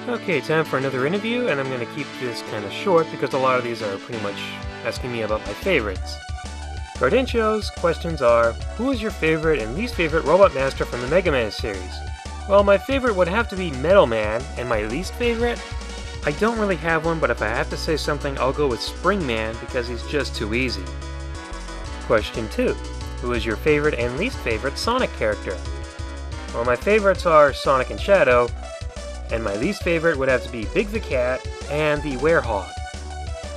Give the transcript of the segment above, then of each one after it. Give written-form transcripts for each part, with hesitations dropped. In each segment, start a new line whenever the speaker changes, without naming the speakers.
Okay, time for another interview, and I'm going to keep this kind of short because a lot of these are pretty much asking me about my favorites. Gardentio's questions are, who is your favorite and least favorite Robot Master from the Megaman series? Well, my favorite would have to be Metal Man, and my least favorite? I don't really have one, but if I have to say something, I'll go with Spring Man because he's just too easy. Question 2. Who is your favorite and least favorite Sonic character? Well, my favorites are Sonic and Shadow, and my least favorite would have to be Big the Cat and the Werehog.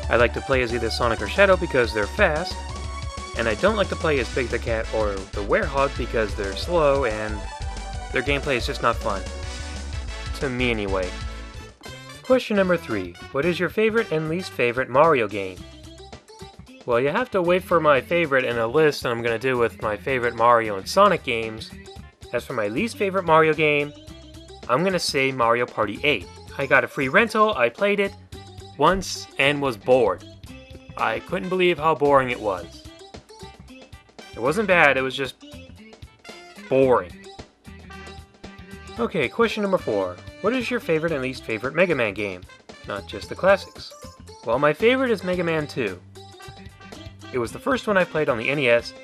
I like to play as either Sonic or Shadow because they're fast, and I don't like to play as Big the Cat or the Werehog because they're slow and their gameplay is just not fun. To me anyway. Question number 3. What is your favorite and least favorite Mario game? Well, you have to wait for my favorite in a list that I'm going to do with my favorite Mario and Sonic games. As for my least favorite Mario game, I'm going to say Mario Party 8. I got a free rental, I played it once, and was bored. I couldn't believe how boring it was. It wasn't bad, it was just boring. Okay, question number 4. What is your favorite and least favorite Mega Man game? Not just the classics. Well, my favorite is Mega Man 2. It was the first one I played on the NES.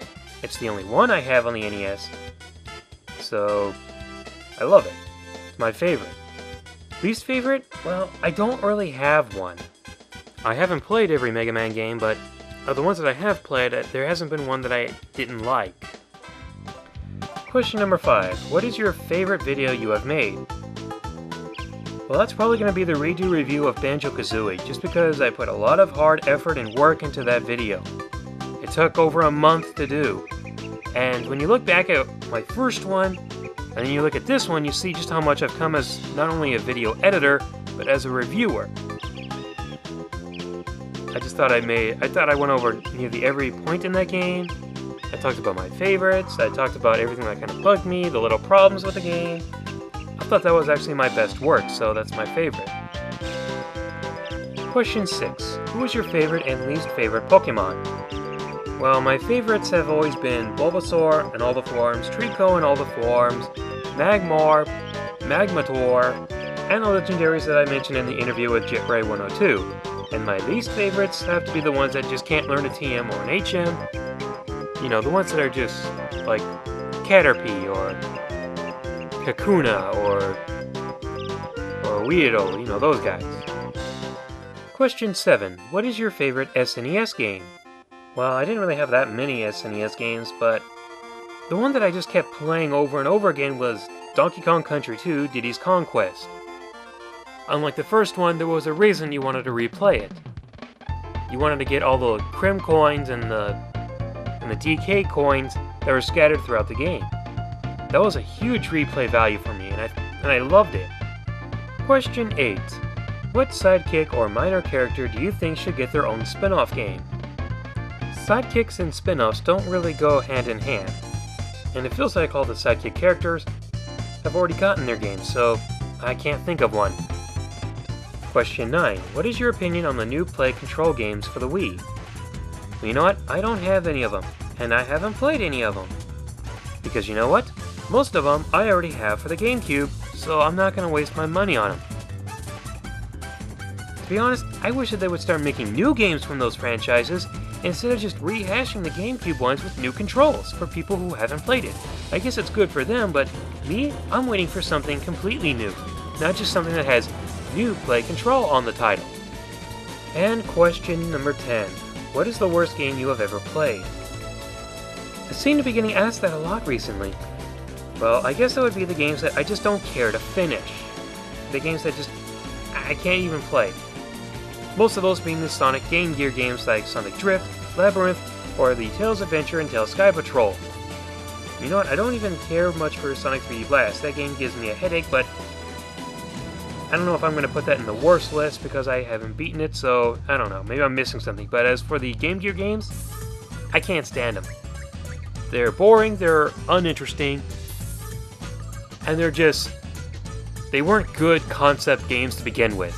It's the only one I have on the NES. So, I love it. It's my favorite. Least favorite? Well, I don't really have one. I haven't played every Mega Man game, but of the ones that I have played, there hasn't been one that I didn't like. Question number 5. What is your favorite video you have made? Well, that's probably going to be the redo review of Banjo-Kazooie, just because I put a lot of hard effort and work into that video. It took over a month to do. And when you look back at my first one, and then you look at this one, you see just how much I've come as not only a video editor, but as a reviewer. I thought I went over nearly every point in that game. I talked about my favorites, I talked about everything that kind of bugged me, the little problems with the game. I thought that was actually my best work, so that's my favorite. Question 6. Who is your favorite and least favorite Pokemon? Well, my favorites have always been Bulbasaur in all the forms, Trico in all the forms, Magmar, Magmator, and the legendaries that I mentioned in the interview with JetRay102. And my least favorites have to be the ones that just can't learn a TM or an HM. You know, the ones that are just like Caterpie or Kakuna or Weirdo, you know, those guys. Question 7. What is your favorite SNES game? Well, I didn't really have that many SNES games, but the one that I just kept playing over and over again was Donkey Kong Country 2: Diddy's Kong Quest. Unlike the first one, there was a reason you wanted to replay it. You wanted to get all the Crim coins and the DK coins that were scattered throughout the game. That was a huge replay value for me, and I loved it. Question 8. What sidekick or minor character do you think should get their own spin-off game? Sidekicks and spin-offs don't really go hand in hand, and it feels like all the sidekick characters have already gotten their games, so I can't think of one. Question 9. What is your opinion on the new Play Control games for the Wii? Well, you know what? I don't have any of them, and I haven't played any of them. Because you know what? Most of them I already have for the GameCube, so I'm not going to waste my money on them. To be honest, I wish that they would start making new games from those franchises instead of just rehashing the GameCube ones with new controls for people who haven't played it. I guess it's good for them, but me, I'm waiting for something completely new, not just something that has new Play Control on the title. And question number 10. What is the worst game you have ever played? I seem to be getting asked that a lot recently. Well, I guess that would be the games that I just don't care to finish. The games that I can't even play. Most of those being the Sonic Game Gear games like Sonic Drift, Labyrinth, or the Tails Adventure and Tails Sky Patrol. You know what, I don't even care much for Sonic 3D Blast. That game gives me a headache, but I don't know if I'm going to put that in the worst list because I haven't beaten it, so I don't know, maybe I'm missing something. But as for the Game Gear games, I can't stand them. They're boring, they're uninteresting, and they weren't good concept games to begin with.